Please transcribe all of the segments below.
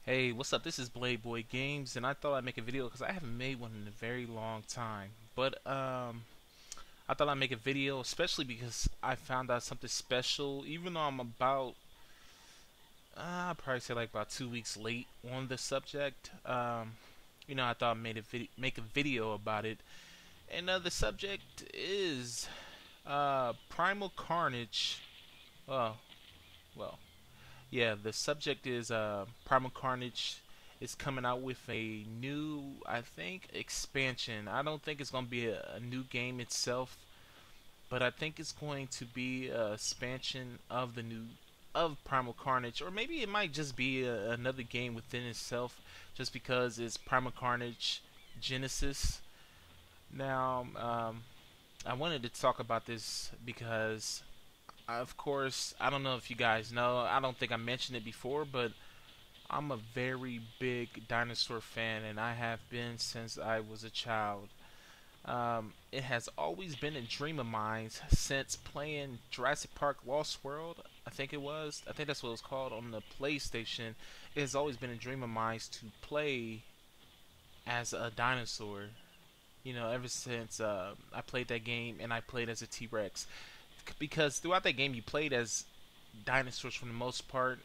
Hey, what's up? This is Blade Boy Games, and I thought I'd make a video because I haven't made one in a very long time. But I thought I'd make a video, especially because I found out something special. Even though I'm about, I'd probably say like about 2 weeks late on the subject. I thought I made make a video about it, and the subject is Primal Carnage. Well, well, Yeah, the subject is Primal Carnage is coming out with a new, I think, expansion. I don't think it's going to be a new game itself, but I think it's going to be a expansion of the new of Primal Carnage, or maybe it might just be another game within itself, just because it's Primal Carnage Genesis. Now, I wanted to talk about this because of course, I don't know if you guys know. I don't think I mentioned it before, but I'm a very big dinosaur fan, and I have been since I was a child. It has always been a dream of mine since playing Jurassic Park Lost World. I think it was. I think that's what it was called on the PlayStation. It has always been a dream of mine to play as a dinosaur. Ever since I played that game and I played as a T Rex, because throughout that game you played as dinosaurs for the most part,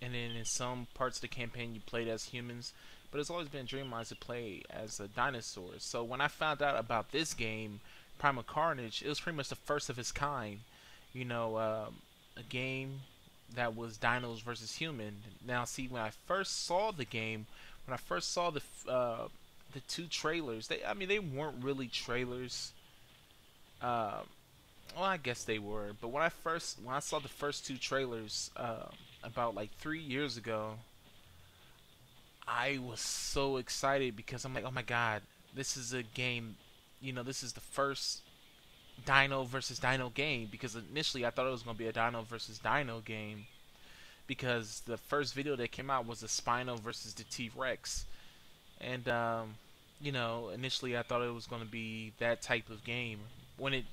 and then in some parts of the campaign you played as humans. But it's always been a dream of mine to play as a dinosaur. So when I found out about this game, Primal Carnage, it was pretty much the first of its kind. A game that was dinos versus human. Now, see, when I first saw the game, when I first saw the two trailers, they weren't really trailers. Um, well, I guess they were, but when I saw the first two trailers about like 3 years ago, I was so excited because I'm like, oh my god, this is a game. This is the first Dino versus Dino game, because initially I thought it was gonna be a Dino versus Dino game, because the first video that came out was the Spino versus the T Rex, and initially I thought it was gonna be that type of game. When it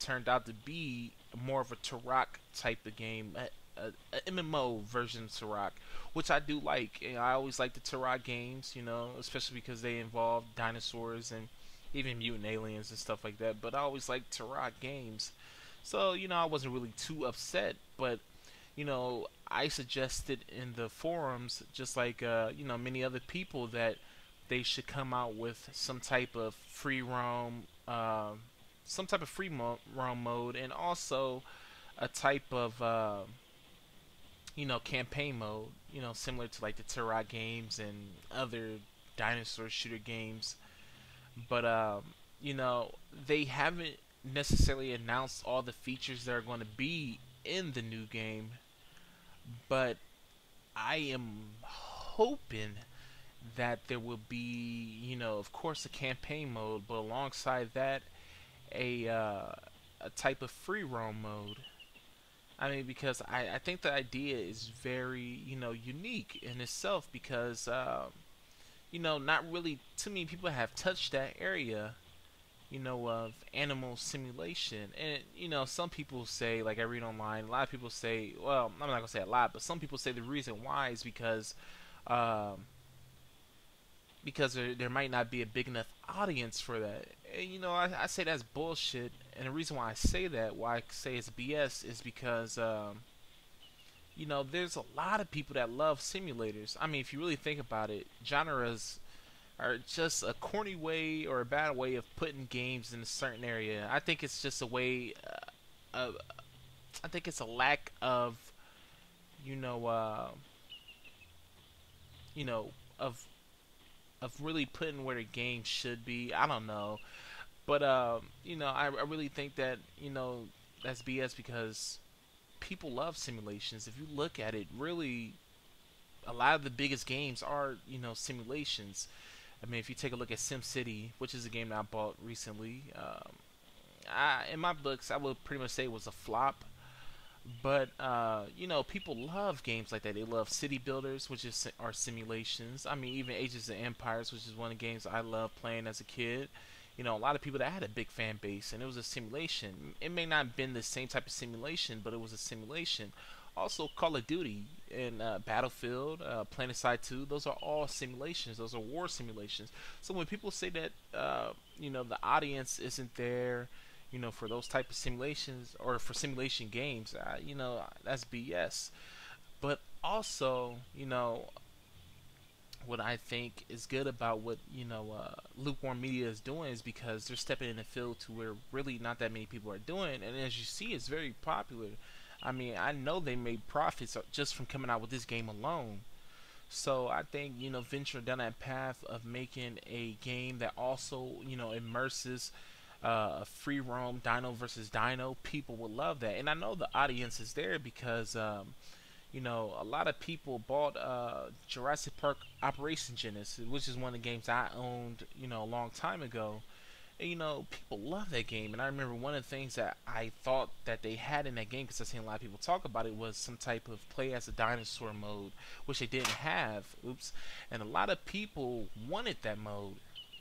turned out to be more of a Turok type of game, a MMO version of Turok, which I do like. I always like the Turok games, especially because they involve dinosaurs and even mutant aliens and stuff like that. But I always like Turok games, so I wasn't really too upset. But I suggested in the forums, just like many other people, that they should come out with some type of roam mode, and also a type of campaign mode, similar to like the Turok games and other dinosaur shooter games. But they haven't necessarily announced all the features that are going to be in the new game, but I am hoping that there will be, of course, a campaign mode, but alongside that, a type of free roam mode. Because I think the idea is very, unique in itself, because, not really too many people have touched that area, of animal simulation. And, some people say, like I read online, a lot of people say, well, I'm not going to say a lot, but some people say the reason why is um, because there might not be a big enough audience for that. And, I say that's bullshit. And the reason why I say that, why I say it's BS, is because, there's a lot of people that love simulators. If you really think about it, genres are just a corny way or a bad way of putting games in a certain area. I think it's just a way, I think it's a lack of, you know, uh, you know, of really putting where the game should be. I don't know, but I really think that that's BS, because people love simulations. If you look at it, really, a lot of the biggest games are simulations. If you take a look at SimCity, which is a game that I bought recently, in my books, I would pretty much say it was a flop. But people love games like that. They love city builders, which are simulations. Even Ages of Empires, which is one of the games I loved playing as a kid. A lot of people that had a big fan base, and it was a simulation. It may not have been the same type of simulation, but it was a simulation. Also, Call of Duty. and Battlefield, PlanetSide 2, those are all simulations. Those are war simulations. So when people say that the audience isn't there, for those type of simulations or for simulation games, that's BS. But also, what I think is good about what Lukewarm Media is doing is because they're stepping in a field to where really not that many people are doing, and as you see, it's very popular. I mean, I know they made profits just from coming out with this game alone. So I think venturing down that path of making a game that also immerses a free roam Dino versus Dino, people will love that, and I know the audience is there because a lot of people bought Jurassic Park Operation Genesis, which is one of the games I owned, a long time ago. And, people love that game. And I remember one of the things that I thought that they had in that game, because I've seen a lot of people talk about it, was some type of play as a dinosaur mode, which they didn't have. Oops. And a lot of people wanted that mode.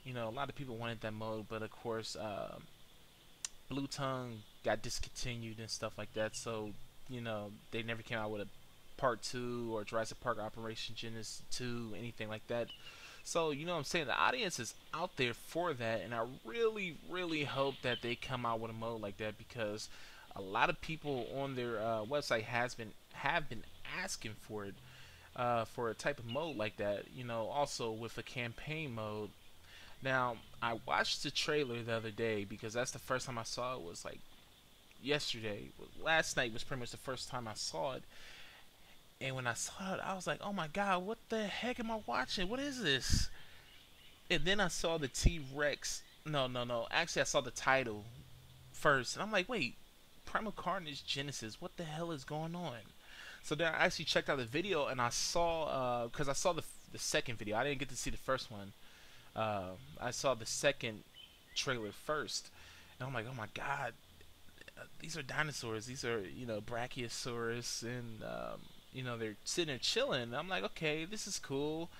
A lot of people wanted that mode, but of course, Blue Tongue got discontinued and stuff like that. So, they never came out with a Part 2 or Jurassic Park Operation Genesis 2, anything like that. So, what I'm saying? The audience is out there for that, and I really, really hope that they come out with a mode like that because a lot of people on their website have been asking for it, for a type of mode like that. Also with a campaign mode. Now, I watched the trailer the other day because that's the first time I saw it. Was like yesterday. Last night was pretty much the first time I saw it. And when I saw it, I was like, "Oh my god, what the heck am I watching? What is this?" And then I saw the T Rex. No, no, no. Actually, I saw the title first, and I'm like, "Wait, PrimalCarnage Genesis? What the hell is going on?" So then I actually checked out the video, and I saw because I saw the second video. I didn't get to see the first one. I saw the second trailer first, and I'm like, "Oh my god, these are dinosaurs. These are Brachiosaurus, and they're sitting there chilling." I'm like, okay, this is cool.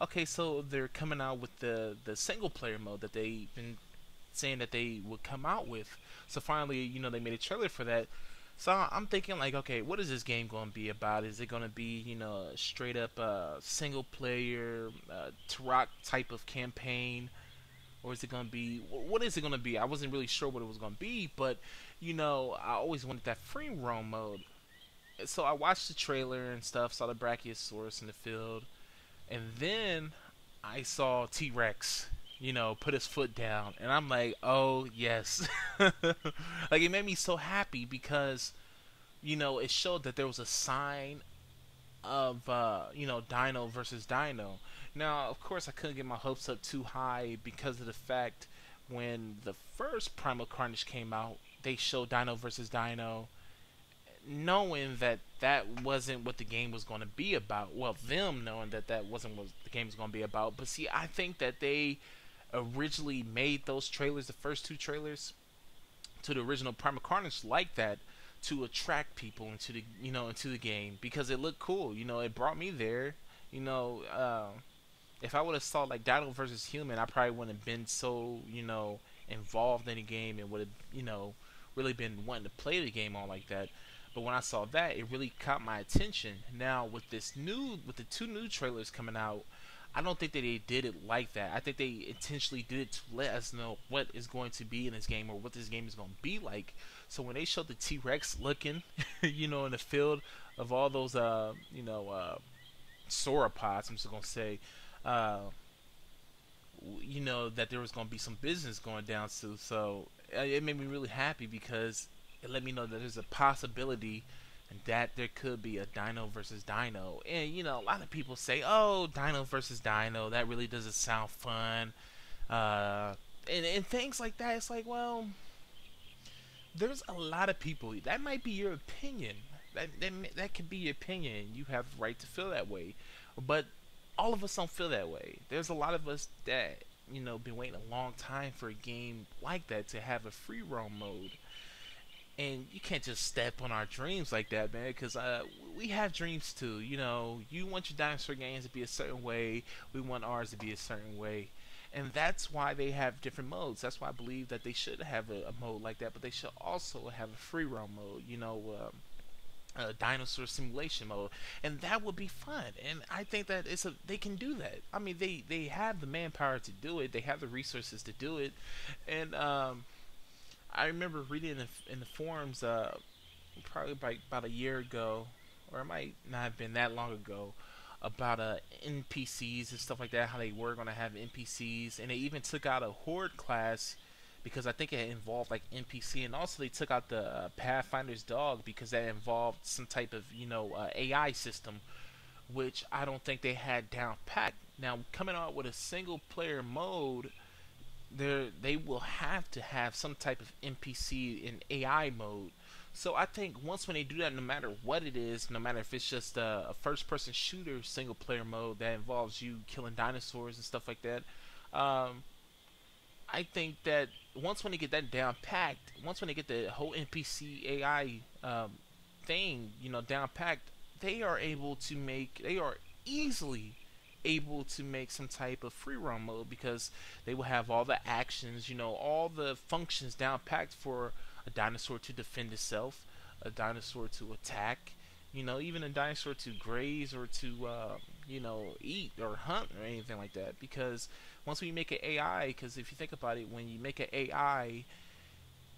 Okay, so they're coming out with the single player mode that they've been saying that they would come out with. So finally, they made a trailer for that. So I'm thinking like, okay, what is this game going to be about? Is it going to be a straight up single player Turok type of campaign? Or is it gonna be? What is it gonna be? I wasn't really sure what it was gonna be, but I always wanted that free roam mode. So I watched the trailer and stuff, saw the Brachiosaurus in the field, and then I saw T Rex, put his foot down, and I'm like, oh yes, like it made me so happy because it showed that there was a sign of Dino versus Dino. Now, of course, I couldn't get my hopes up too high because of the fact when the first PrimalCarnage came out, they showed Dino versus Dino, knowing that that wasn't what the game was going to be about. Well, them knowing that that wasn't what the game was going to be about. But see, I think that they originally made those trailers, the first two trailers, to the original PrimalCarnage like that to attract people into the into the game because it looked cool. It brought me there. If I would have saw like Dino versus Human, I probably wouldn't have been so involved in the game and would have really been wanting to play the game all like that. But when I saw that, it really caught my attention. Now with the two new trailers coming out, I don't think that they did it like that. I think they intentionally did it to let us know what is going to be in this game or what this game is going to be like. So when they showed the T Rex looking, in the field of all those, sauropods, I'm just gonna say, uh, that there was gonna be some business going down too. So it made me really happy because it let me know that there's a possibility and that there could be a Dino versus Dino. And a lot of people say, "Oh, Dino versus Dino, that really doesn't sound fun," and things like that. It's like, well, there's a lot of people. That might be your opinion. That could be your opinion. You have the right to feel that way, but all of us don't feel that way. There's a lot of us that been waiting a long time for a game like that to have a free roam mode. And you can't just step on our dreams like that, man, because we have dreams too. You want your dinosaur games to be a certain way. We want ours to be a certain way. And that's why they have different modes. That's why I believe that they should have a mode like that, but they should also have a free roam mode. dinosaur simulation mode, and that would be fun. And I think that they can do that. I mean, they have the manpower to do it. They have the resources to do it. And I remember reading in the forums, probably about a year ago, or it might not have been that long ago, about NPCs and stuff like that. How they were going to have NPCs, and they even took out a horde class because I think it involved like NPC, and also they took out the Pathfinder's dog because that involved some type of AI system, which I don't think they had down packed. Now coming out with a single player mode, they will have to have some type of NPC in AI mode. So I think once when they do that, no matter what it is, no matter if it's just a first person shooter single player mode that involves you killing dinosaurs and stuff like that, um, I think that once when they get that down packed, once when they get the whole NPC AI thing, down packed, they are easily able to make some type of free roam mode because they will have all the actions, all the functions down packed for a dinosaur to defend itself, a dinosaur to attack, even a dinosaur to graze or to, eat or hunt or anything like that. Because once we make an AI, because if you think about it, when you make an AI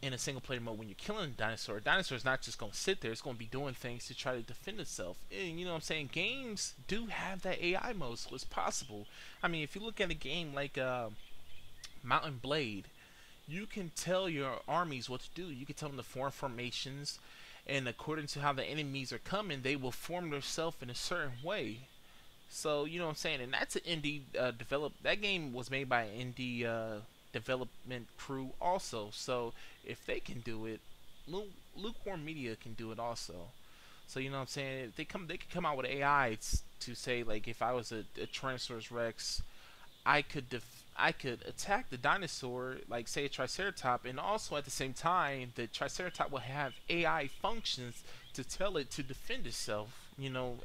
in a single player mode, when you're killing a dinosaur is not just going to sit there, it's going to be doing things to try to defend itself. And you know what I'm saying? Games do have that AI mode, so it's possible. I mean, if you look at a game like Mountain Blade, you can tell your armies what to do. You can tell them to form formations, and according to how the enemies are coming, they will form themselves in a certain way. So you know what I'm saying, and that's an indie That game was made by an indie development crew also. So if they can do it, Lukewarm Media can do it also. So you know what I'm saying, if they could come out with AI to say like if I was a Tyrannosaurus Rex, I could attack the dinosaur, like say a Triceratops, and also at the same time, the Triceratops will have AI functions to tell it to defend itself,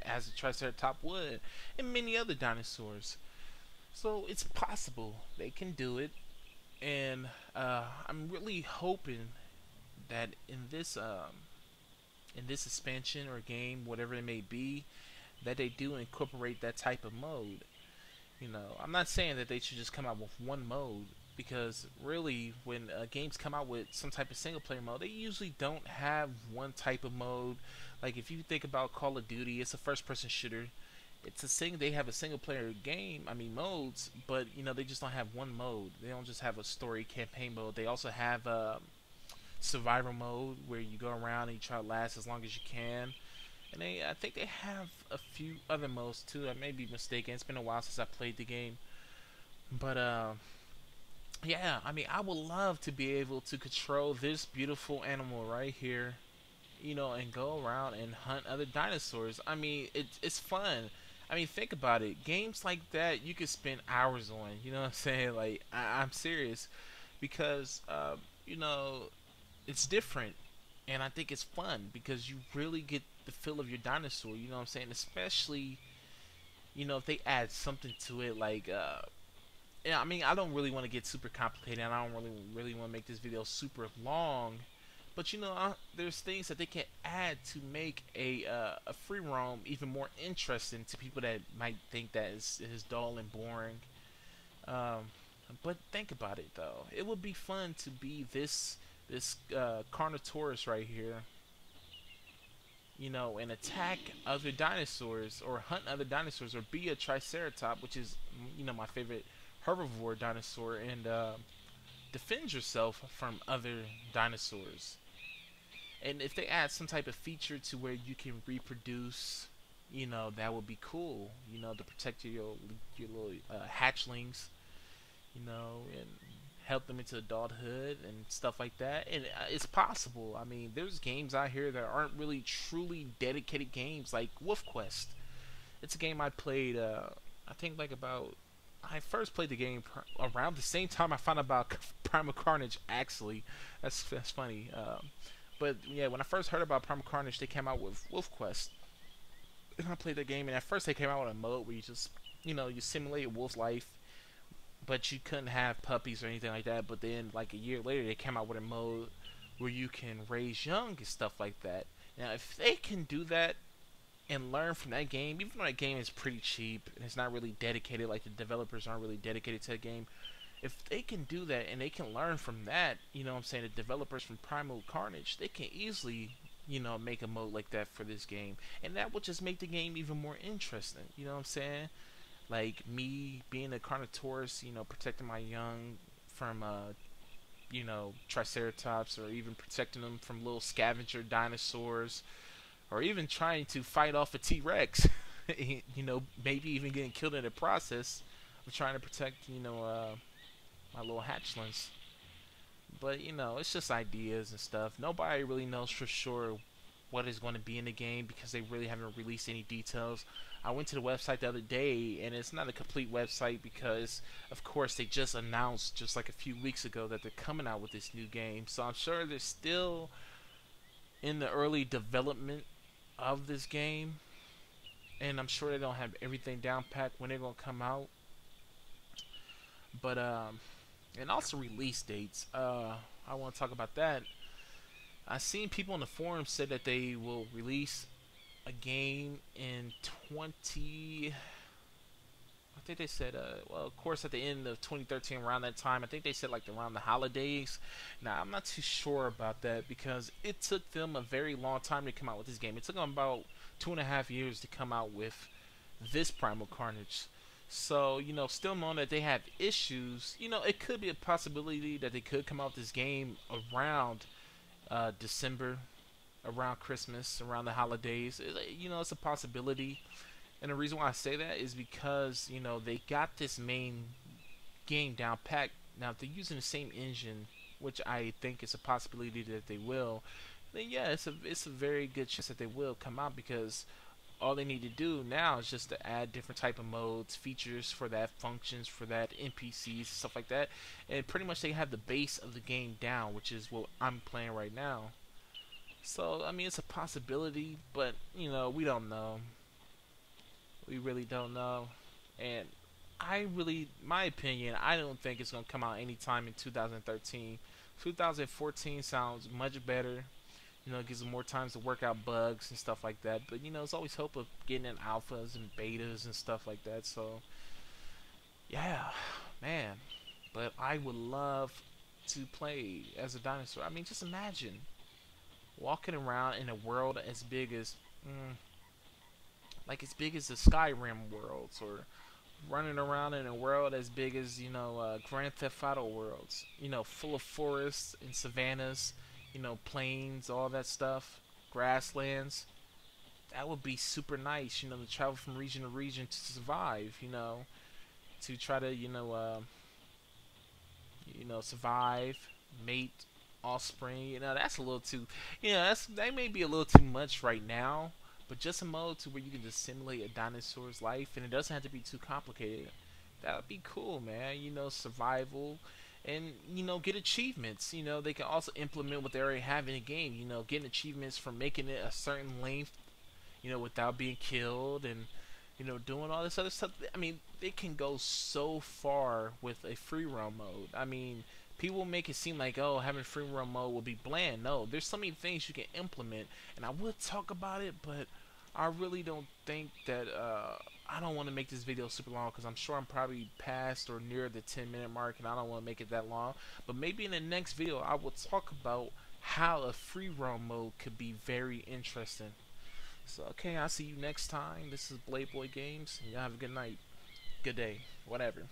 as a Triceratops would, and many other dinosaurs. So it's possible they can do it, and I'm really hoping that in this expansion or game, whatever it may be, that they do incorporate that type of mode. I'm not saying that they should just come out with one mode because really, when games come out with some type of single player mode, they usually don't have one type of mode. Like if you think about Call of Duty, it's a first person shooter. They have a single player game, I mean modes, but they just don't have one mode. They don't just have a story campaign mode. They also have survival mode where you go around and you try to last as long as you can. And I think they have a few other modes too. I may be mistaken. It's been a while since I played the game, but yeah. I mean, I would love to be able to control this beautiful animal right here, and go around and hunt other dinosaurs. I mean, it's fun. I mean, think about it. Games like that you could spend hours on. You know what I'm saying? Like, I'm serious, because it's different, and I think it's fun because you really get the feel of your dinosaur. You know what I'm saying? Especially, if they add something to it, like, yeah. I mean, I don't really want to get super complicated, and I don't really want to make this video super long. But there's things that they can add to make a free roam even more interesting to people that might think that is dull and boring. Um, but think about it though. It would be fun to be this Carnotaurus right here, and attack other dinosaurs or hunt other dinosaurs or be a Triceratops, which is my favorite herbivore dinosaur, and defend yourself from other dinosaurs. And if they add some type of feature to where you can reproduce, that would be cool. To protect your little hatchlings, and help them into adulthood and stuff like that. And it's possible. I mean, there's games out here that aren't really truly dedicated games, like Wolf Quest. It's a game I played. I think like about. I first played the game around the same time I found out about PrimalCarnage. Actually, that's funny. But yeah, when I first heard about PrimalCarnage, they came out with Wolf Quest, and I played the game. And at first, they came out with a mode where you just, you simulate a wolf's life, but you couldn't have puppies or anything like that. But then, like a year later, they came out with a mode where you can raise young and stuff like that. Now, if they can do that and learn from that game, even though that game is pretty cheap and it's not really dedicated, like the developers aren't really dedicated to the game, if they can do that and they can learn from that, you know what I'm saying, the developers from PrimalCarnage, they can easily, make a mode like that for this game. And that would just make the game even more interesting, you know what I'm saying? Like me being a Carnotaurus, protecting my young from, Triceratops, or even protecting them from little scavenger dinosaurs, or even trying to fight off a T-Rex. Maybe even getting killed in the process of trying to protect, my little hatchlings. But it's just ideas and stuff. Nobody really knows for sure what is going to be in the game because they really haven't released any details. I went to the website the other day, and it's not a complete website because, of course, they just announced just like a few weeks ago that they're coming out with this new game. So I'm sure they're still in the early development of this game, and I'm sure they don't have everything down packed when they're gonna come out. But and also release dates. I want to talk about that. I've seen people in the forums say that they will release a game in 20. I think they said, well, of course, at the end of 2013, around that time, I think they said like around the holidays. Now, I'm not too sure about that because it took them a very long time to come out with this game. It took them about 2.5 years to come out with this PrimalCarnage. So, still knowing that they have issues, it could be a possibility that they could come out with this game around December, around Christmas, around the holidays. It's a possibility. And the reason why I say that is because, they got this main game down packed. Now, if they're using the same engine, which I think is a possibility that they will, then yeah, it's a very good chance that they will come out because all they need to do now is just to add different type of modes, features for that, functions for that, NPCs, stuff like that, and pretty much they have the base of the game down, which is what I'm playing right now. So I mean, it's a possibility, but we don't know. We really don't know, and my opinion, I don't think it's gonna come out anytime in 2013. 2014 sounds much better. It gives them more time to work out bugs and stuff like that. But there's always hope of getting in alphas and betas and stuff like that. So yeah, man. But I would love to play as a dinosaur. I mean, just imagine walking around in a world as big as, like as big as the Skyrim worlds, or running around in a world as big as Grand Theft Auto worlds. Full of forests and savannas, plains, all that stuff, grasslands. That would be super nice, to travel from region to region to survive, to try to, survive, mate, offspring. That's a little too, that may be a little too much right now. But just a mode to where you can just simulate a dinosaur's life, and it doesn't have to be too complicated. That would be cool, man. Survival, and get achievements. They can also implement what they already have in the game. Getting achievements for making it a certain length, without being killed, and doing all this other stuff. I mean, they can go so far with a free roam mode. I mean, people make it seem like, oh, having free roam mode will be bland. No, there's so many things you can implement, and I would talk about it, but I really don't think that, I don't want to make this video super long because I'm sure I'm probably past or near the 10-minute mark, and I don't want to make it that long. But maybe in the next video I will talk about how a free roam mode could be very interesting. So okay, I'll see you next time. This is Blade Boy Games, and y'all have a good night, good day, whatever.